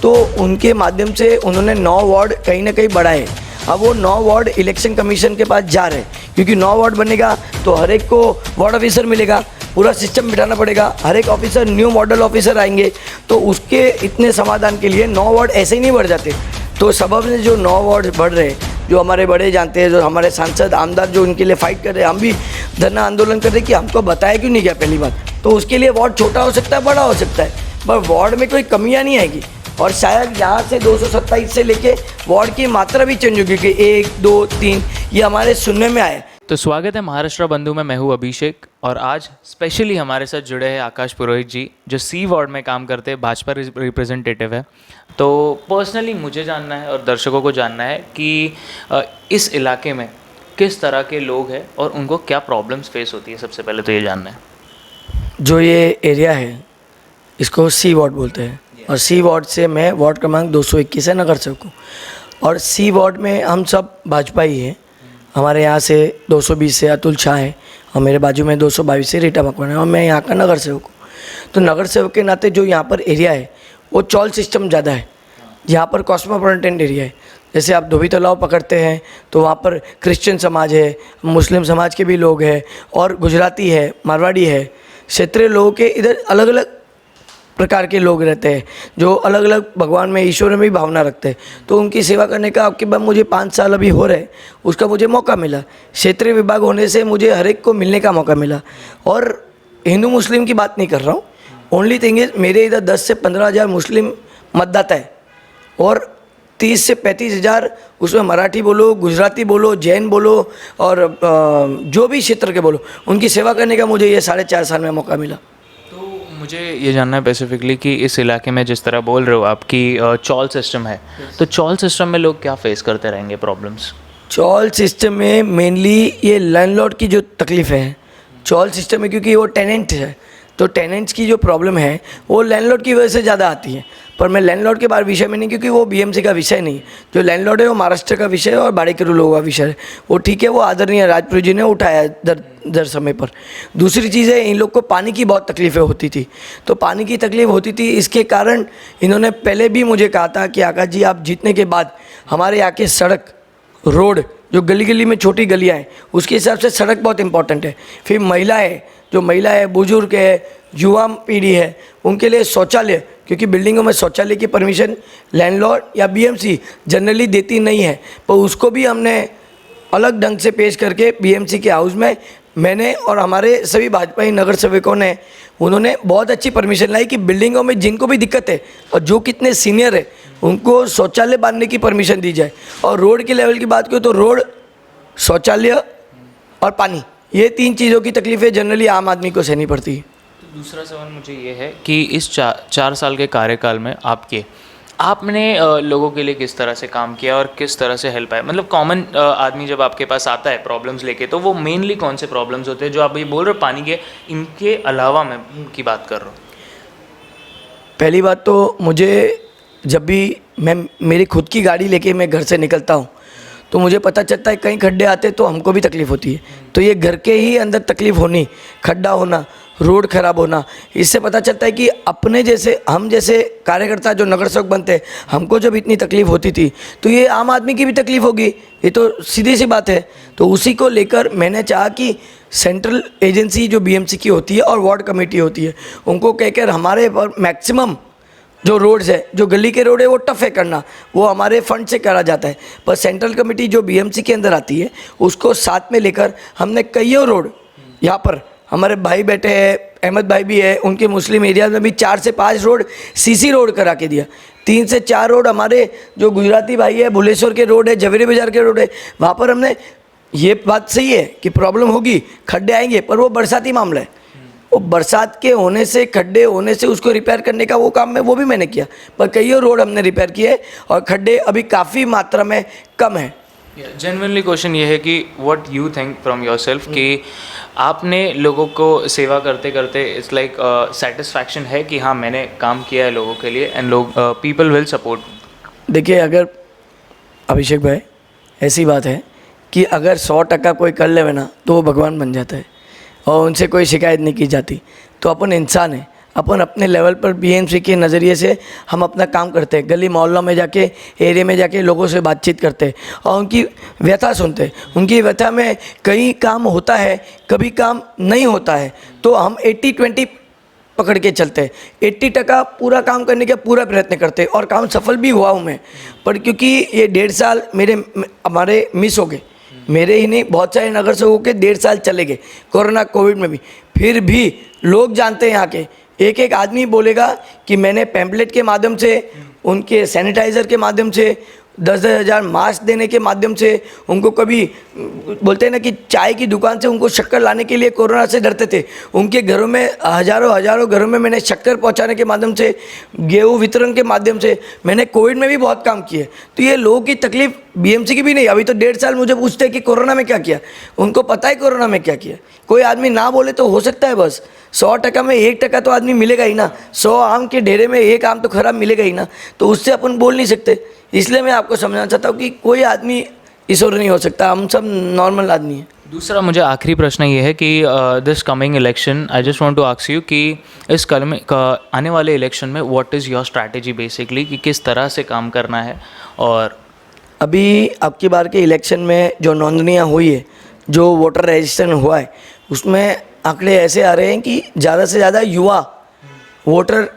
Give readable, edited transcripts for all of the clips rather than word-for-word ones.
तो उनके माध्यम से उन्होंने 9 वार्ड कहीं ना कहीं बढ़ाए। अब वो 9 वार्ड इलेक्शन कमीशन के पास जा रहे हैं, क्योंकि 9 वार्ड बनेगा तो हर एक को वार्ड ऑफिसर मिलेगा, पूरा सिस्टम बिठाना पड़ेगा, हर एक ऑफिसर न्यू मॉडल ऑफिसर आएंगे, तो उसके इतने समाधान के लिए 9 वार्ड ऐसे ही नहीं बढ़ जाते। तो सबब ने जो 9 वार्ड बढ़ रहे, जो हमारे बड़े जानते हैं, जो हमारे सांसद आमदार जो उनके लिए फाइट कर रहे हैं, हम भी धरना आंदोलन कर रहे हैं कि हमको बताया क्यों नहीं गया पहली बात। तो उसके लिए वार्ड छोटा हो सकता है, बड़ा हो सकता है, पर वार्ड में कोई कमियां नहीं आएगी। और शायद यहाँ से 227 से लेके वार्ड की मात्रा भी चेंज होगी कि 1, 2, 3 ये हमारे सुनने में आए। तो स्वागत है महाराष्ट्र बंधु में, मैं हूँ अभिषेक और आज स्पेशली हमारे साथ जुड़े हैं आकाश पुरोहित जी, जो सी वार्ड में काम करते हैं, भाजपा रिप्रेजेंटेटिव है। तो पर्सनली मुझे जानना है और दर्शकों को जानना है कि इस इलाके में किस तरह के लोग हैं और उनको क्या प्रॉब्लम्स फेस होती है। सबसे पहले तो ये जानना है। जो ये एरिया है इसको सी वार्ड बोलते हैं, और सी वार्ड से मैं वार्ड क्रमांक 221 है, नगर सेवक हूँ। और सी वार्ड में हम सब भाजपा ही हैं। हमारे यहाँ से 220 से अतुल शाह है और मेरे बाजू में 222 से रीटा मकवाना है और मैं यहाँ का नगर सेवक हूँ। तो नगर सेवक के नाते जो यहाँ पर एरिया है वो चौल सिस्टम ज़्यादा है, यहाँ पर कॉस्मोपॉलिटन एरिया है। जैसे आप धोबी तालाब पकड़ते हैं तो वहाँ पर क्रिश्चियन समाज है, मुस्लिम समाज के भी लोग हैं, और गुजराती है, मारवाड़ी है, क्षेत्रीय लोगों के इधर अलग अलग प्रकार के लोग रहते हैं जो अलग अलग भगवान में, ईश्वर में भी भावना रखते हैं। तो उनकी सेवा करने का आपके बाद मुझे 5 साल अभी हो रहे, उसका मुझे मौका मिला। क्षेत्रीय विभाग होने से मुझे हर एक को मिलने का मौका मिला। और हिंदू मुस्लिम की बात नहीं कर रहा हूँ, ओनली थिंग इज मेरे इधर 10 से 15 हज़ार मुस्लिम मतदाता है और 30 से 35 हज़ार उसमें मराठी बोलो, गुजराती बोलो, जैन बोलो और जो भी क्षेत्र के बोलो, उनकी सेवा करने का मुझे ये 4.5 साल में मौका मिला। मुझे ये जानना है स्पेसिफिकली कि इस इलाके में जिस तरह बोल रहे हो आपकी चौल सिस्टम है, तो चौल सिस्टम में लोग क्या फेस करते रहेंगे प्रॉब्लम्स? चौल सिस्टम में मेनली ये लैंडलॉर्ड की जो तकलीफ़ है चौल सिस्टम में, क्योंकि वो टेनेंट है, तो टेनेंट्स की जो प्रॉब्लम है वो लैंडलॉर्ड की वजह से ज़्यादा आती है। पर मैं लैंडलॉर्ड के बारे विषय में नहीं, क्योंकि वो बीएमसी का विषय नहीं है। जो लैंडलॉर्ड है वो महाराष्ट्र का विषय है और बाड़ेकरू लोगों का विषय है। वो ठीक है, वो आदरणीय राजपुरी जी ने उठाया दर समय पर। दूसरी चीज़ है, इन लोग को पानी की बहुत तकलीफ़ें होती थी। तो पानी की तकलीफ़ होती थी, इसके कारण इन्होंने पहले भी मुझे कहा था कि आकाश जी आप जीतने के बाद हमारे यहाँ के सड़क, रोड, जो गली गली में छोटी गलियाँ हैं उसके हिसाब से सड़क बहुत इंपॉर्टेंट है। फिर महिलाएँ, जो महिला है, बुजुर्ग है, युवा पीढ़ी है, उनके लिए शौचालय, क्योंकि बिल्डिंगों में शौचालय की परमिशन लैंडलॉर्ड या बीएमसी जनरली देती नहीं है, पर उसको भी हमने अलग ढंग से पेश करके बीएमसी के हाउस में मैंने और हमारे सभी भाजपाई नगर सेवकों ने, उन्होंने बहुत अच्छी परमिशन लाई कि बिल्डिंगों में जिनको भी दिक्कत है और जो कितने सीनियर है उनको शौचालय बांधने की परमिशन दी जाए। और रोड के लेवल की बात करूँ तो रोड, शौचालय और पानी, ये 3 चीज़ों की तकलीफ़ें जनरली आम आदमी को सहनी पड़ती है। तो दूसरा सवाल मुझे ये है कि इस 4 साल के कार्यकाल में आपने लोगों के लिए किस तरह से काम किया और किस तरह से हेल्प आया? मतलब कॉमन आदमी जब आपके पास आता है प्रॉब्लम्स लेके, तो वो मेनली कौन से प्रॉब्लम्स होते हैं जो आप ये बोल रहे हो पानी के, इनके अलावा मैं की बात कर रहा हूँ? पहली बात तो मुझे जब भी मैं मेरी खुद की गाड़ी लेके मैं घर से निकलता हूँ तो मुझे पता चलता है कहीं खड्डे आते तो हमको भी तकलीफ़ होती है। तो ये घर के ही अंदर तकलीफ़ होनी, खड्डा होना, रोड ख़राब होना, इससे पता चलता है कि अपने जैसे, हम जैसे कार्यकर्ता जो नगर सेवक बनते हैं, हमको जब इतनी तकलीफ़ होती थी तो ये आम आदमी की भी तकलीफ़ होगी, ये तो सीधी सी बात है। तो उसी को लेकर मैंने चाहा कि सेंट्रल एजेंसी जो बीएमसी की होती है और वार्ड कमेटी होती है, उनको कहकर हमारे पर मैक्सिमम जो रोड्स है, जो गली के रोड है वो टफ है करना, वो हमारे फंड से करा जाता है। पर सेंट्रल कमेटी जो बीएमसी के अंदर आती है उसको साथ में लेकर हमने कईयों रोड, यहाँ पर हमारे भाई बैठे हैं, अहमद भाई भी है, उनके मुस्लिम एरिया में भी 4 से 5 रोड सीसी रोड करा के दिया। 3 से 4 रोड हमारे जो गुजराती भाई है, भुलेश्वर के रोड है, जवेरी बाज़ार के रोड है, वहाँ पर हमने, ये बात सही है कि प्रॉब्लम होगी, खड्डे आएंगे, पर वो बरसाती मामला है। वो बरसात के होने से, खड्डे होने से उसको रिपेयर करने का वो काम है, वो भी मैंने किया। पर कईयों रोड हमने रिपेयर किए और खड्डे अभी काफ़ी मात्रा में कम है। जेन्युइनली क्वेश्चन ये है कि what you think from your self कि आपने लोगों को सेवा करते करते इट्स लाइक सेटिस्फैक्शन है कि हाँ मैंने काम किया है लोगों के लिए एंड लोग पीपल विल सपोर्ट? देखिए, अगर अभिषेक भाई ऐसी बात है कि अगर 100% कोई कर लेवे ना तो वो भगवान बन जाता है और उनसे कोई शिकायत नहीं की जाती। तो अपन इंसान है, अपन अपने लेवल पर बीएमसी के नज़रिए से हम अपना काम करते हैं, गली मोहल्लों में जाके, एरिया में जाके लोगों से बातचीत करते हैं और उनकी व्यथा सुनते हैं। उनकी व्यथा में कई काम होता है, कभी काम नहीं होता है, तो हम 80-20 पकड़ के चलते हैं। 80% पूरा काम करने का पूरा प्रयत्न करते हैं और काम सफल भी हुआ हूँ मैं। पर क्योंकि ये 1.5 साल हमारे मिस हो गए, मेरे ही नहीं बहुत सारे नगर सेवकों के 1.5 साल चले गए कोरोना कोविड में भी। फिर भी लोग जानते हैं, यहाँ के एक एक आदमी बोलेगा कि मैंने पैम्पलेट के माध्यम से, उनके सैनिटाइज़र के माध्यम से, 10-10 हज़ार मास्क देने के माध्यम से, उनको कभी बोलते हैं ना कि चाय की दुकान से उनको शक्कर लाने के लिए कोरोना से डरते थे, उनके घरों में हज़ारों घरों में मैंने शक्कर पहुंचाने के माध्यम से, गेहूं वितरण के माध्यम से मैंने कोविड में भी बहुत काम किए। तो ये लोगों की तकलीफ बीएमसी की भी नहीं। अभी तो 1.5 साल मुझे पूछते हैं कि कोरोना में क्या किया, उनको पता है कोरोना में क्या किया। कोई आदमी ना बोले तो हो सकता है बस 100% में 1% तो आदमी मिलेगा ही ना, 100 आम के ढेरे में 1 आम तो खराब मिलेगा ही ना, तो उससे अपन बोल नहीं सकते। इसलिए मैं आपको समझाना चाहता हूँ कि कोई आदमी ईश्वर नहीं हो सकता, हम सब नॉर्मल आदमी हैं। दूसरा मुझे आखिरी प्रश्न ये है कि this coming election I just want to ask you कि इस आने वाले इलेक्शन में what is your strategy basically, कि किस तरह से काम करना है। और अभी अब की बार के इलेक्शन में जो नोंदनियाँ हुई है, जो वोटर रजिस्ट्रेशन हुआ है, उसमें आंकड़े ऐसे आ रहे हैं कि ज़्यादा से ज़्यादा युवा वोटर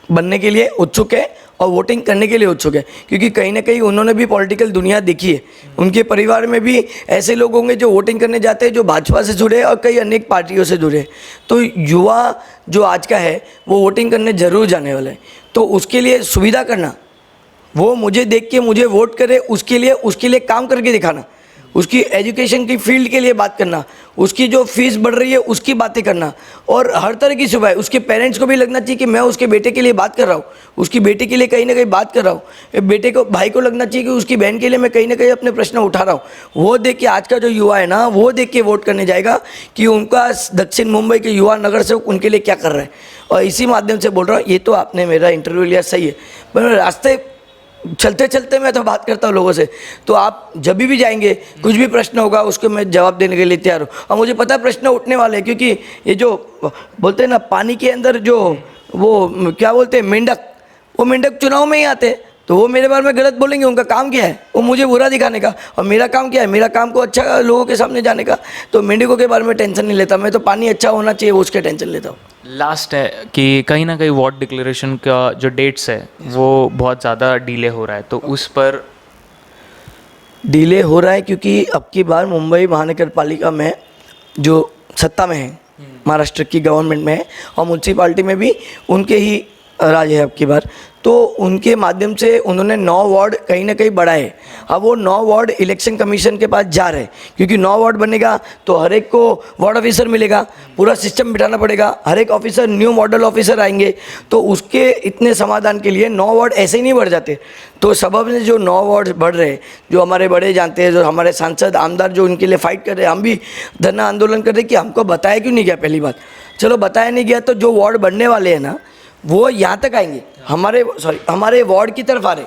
बनने के लिए उत्सुक है और वोटिंग करने के लिए उत्सुक है, क्योंकि कहीं ना कहीं उन्होंने भी पॉलिटिकल दुनिया देखी है। उनके परिवार में भी ऐसे लोग होंगे जो वोटिंग करने जाते हैं, जो भाजपा से जुड़े और कई अनेक पार्टियों से जुड़े। तो युवा जो आज का है वो वोटिंग करने ज़रूर जाने वाला है। तो उसके लिए सुविधा करना, वो मुझे देख के मुझे वोट करे, उसके लिए काम करके दिखाना, उसकी एजुकेशन की फील्ड के लिए बात करना, उसकी जो फीस बढ़ रही है उसकी बातें करना, और हर तरह की सुविधा। उसके पेरेंट्स को भी लगना चाहिए कि मैं उसके बेटे के लिए बात कर रहा हूँ, उसकी बेटी के लिए कहीं ना कहीं बात कर रहा हूँ। बेटे को, भाई को लगना चाहिए कि उसकी बहन के लिए मैं कहीं ना कहीं अपने प्रश्न उठा रहा हूँ। वो देख के आज का जो युवा है ना, वो देख के वोट करने जाएगा कि उनका दक्षिण मुंबई के युवा नगर सेवक उनके लिए क्या कर रहा है। और इसी माध्यम से बोल रहा हूँ, ये तो आपने मेरा इंटरव्यू लिया सही है, पर रास्ते चलते चलते मैं तो बात करता हूँ लोगों से। तो आप जब भी जाएंगे, कुछ भी प्रश्न होगा उसको मैं जवाब देने के लिए तैयार हूँ। और मुझे पता है प्रश्न उठने वाले हैं, क्योंकि ये जो बोलते हैं ना पानी के अंदर जो वो क्या बोलते हैं मेंढक, वो मेंढक चुनाव में ही आते हैं। तो वो मेरे बारे में गलत बोलेंगे, उनका काम क्या है, वो मुझे बुरा दिखाने का। और मेरा काम क्या है, मेरा काम को अच्छा लोगों के सामने जाने का। तो मेंढकों के बारे में टेंशन नहीं लेता मैं, तो पानी अच्छा होना चाहिए वो उसके टेंशन लेता हूँ। लास्ट है कि कहीं ना कहीं वार्ड डिक्लेरेशन का जो डेट्स है वो बहुत ज़्यादा डिले हो रहा है, तो उस पर डिले हो रहा है क्योंकि अब की बार मुंबई महानगर पालिका में जो सत्ता में है, महाराष्ट्र की गवर्नमेंट में है, और म्यूनसिपालिटी में भी उनके ही राज है अब की बार। तो उनके माध्यम से उन्होंने 9 वार्ड कहीं ना कहीं बढ़ाए। अब वो 9 वार्ड इलेक्शन कमीशन के पास जा रहे हैं, क्योंकि 9 वार्ड बनेगा तो हर एक को वार्ड ऑफिसर मिलेगा, पूरा सिस्टम बिठाना पड़ेगा, हर एक ऑफिसर न्यू मॉडल ऑफिसर आएंगे। तो उसके इतने समाधान के लिए 9 वार्ड ऐसे ही नहीं बढ़ जाते। तो सबब ने जो 9 वार्ड बढ़ रहे, जो हमारे बड़े जानते हैं, जो हमारे सांसद आमदार जो उनके लिए फाइट कर रहे हैं, हम भी धरना आंदोलन कर रहे हैं कि हमको बताया क्यों नहीं गया। पहली बात, चलो बताया नहीं गया, तो जो वार्ड बढ़ने वाले हैं ना वो यहाँ तक आएंगे, हमारे वार्ड की तरफ आ रहे।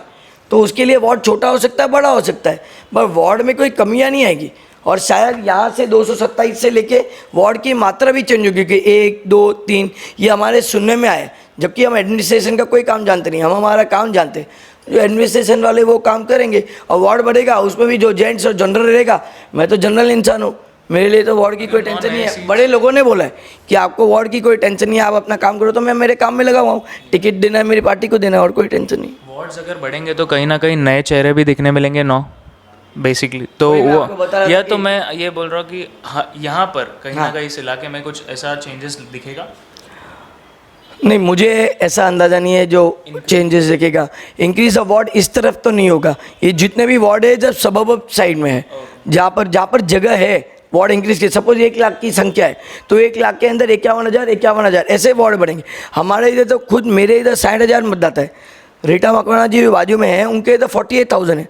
तो उसके लिए वार्ड छोटा हो सकता है, बड़ा हो सकता है, पर वार्ड में कोई कमियां नहीं आएगी। और शायद यहाँ से 227 से लेके वार्ड की मात्रा भी चेंज होगी कि 1, 2, 3 ये हमारे सुनने में आए, जबकि हम एडमिनिस्ट्रेशन का कोई काम जानते नहीं, हम हमारा काम जानते हैं। जो एडमिनिस्ट्रेशन वाले वो काम करेंगे और वार्ड बढ़ेगा, उसमें भी जो जेंट्स और जनरल रहेगा। मैं तो जनरल इंसान हूँ, मेरे लिए तो वार्ड की कोई टेंशन नहीं है। बड़े लोगों ने बोला है कि आपको वार्ड की कोई टेंशन नहीं है, आप अपना काम करो, तो मैं मेरे काम में लगा हुआ हूँ। टिकट देना है मेरी पार्टी को देना है, और कोई टेंशन नहीं। वार्ड्स अगर बढ़ेंगे तो कहीं ना कहीं नए चेहरे भी दिखने मिलेंगे, बेसिकली। तो वो या तो मैं ये बोल रहा हूँ कि यहाँ पर कहीं ना कहीं इस इलाके में कुछ ऐसा चेंजेस दिखेगा। नहीं, मुझे ऐसा अंदाज़ा नहीं है जो चेंजेस दिखेगा। इंक्रीज ऑफ वार्ड इस तरफ तो नहीं होगा। ये जितने भी वार्ड है जब सबब साइड में है, जहाँ पर जगह है वार्ड इंक्रीज के, सपोज 1 लाख की संख्या है तो 1 लाख के अंदर 51,000 ऐसे वार्ड बढ़ेंगे। हमारे इधर तो खुद मेरे इधर 60,000 मतदाता है। रीटा मकवाना जी बाजू में है, उनके इधर 48,000 है।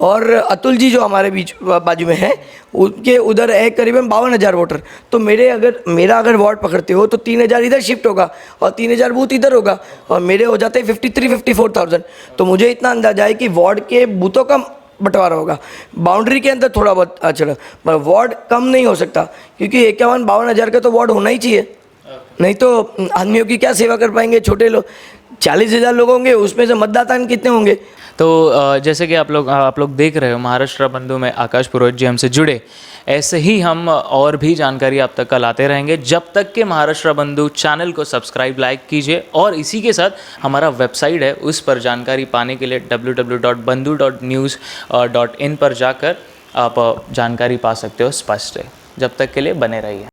और अतुल जी जो हमारे बीच बाजू में है, उनके उधर है करीबन 52,000 वोटर। तो मेरा अगर वार्ड पकड़ते हो तो 3,000 इधर शिफ्ट होगा और 3,000 बूथ इधर होगा, और मेरे हो जाते हैं 53-54,000। तो मुझे इतना अंदाजा है कि वार्ड के बूथों का बंटवारा होगा। बाउंड्री के अंदर थोड़ा बहुत चला, पर वार्ड कम नहीं हो सकता, क्योंकि 51-52,000 का तो वार्ड होना ही चाहिए। नहीं तो आदमियों की क्या सेवा कर पाएंगे छोटे लोग। 40,000 लोग होंगे, उसमें से मतदाता कितने होंगे। तो जैसे कि आप लोग देख रहे हो महाराष्ट्र बंधु में आकाश पुरोहित जी हमसे जुड़े, ऐसे ही हम और भी जानकारी आप तक का लाते रहेंगे। जब तक के महाराष्ट्र बंधु चैनल को सब्सक्राइब लाइक कीजिए, और इसी के साथ हमारा वेबसाइट है, उस पर जानकारी पाने के लिए www.bandhu.news.in पर जाकर आप जानकारी पा सकते हो स्पष्ट है। जब तक के लिए बने रहिए।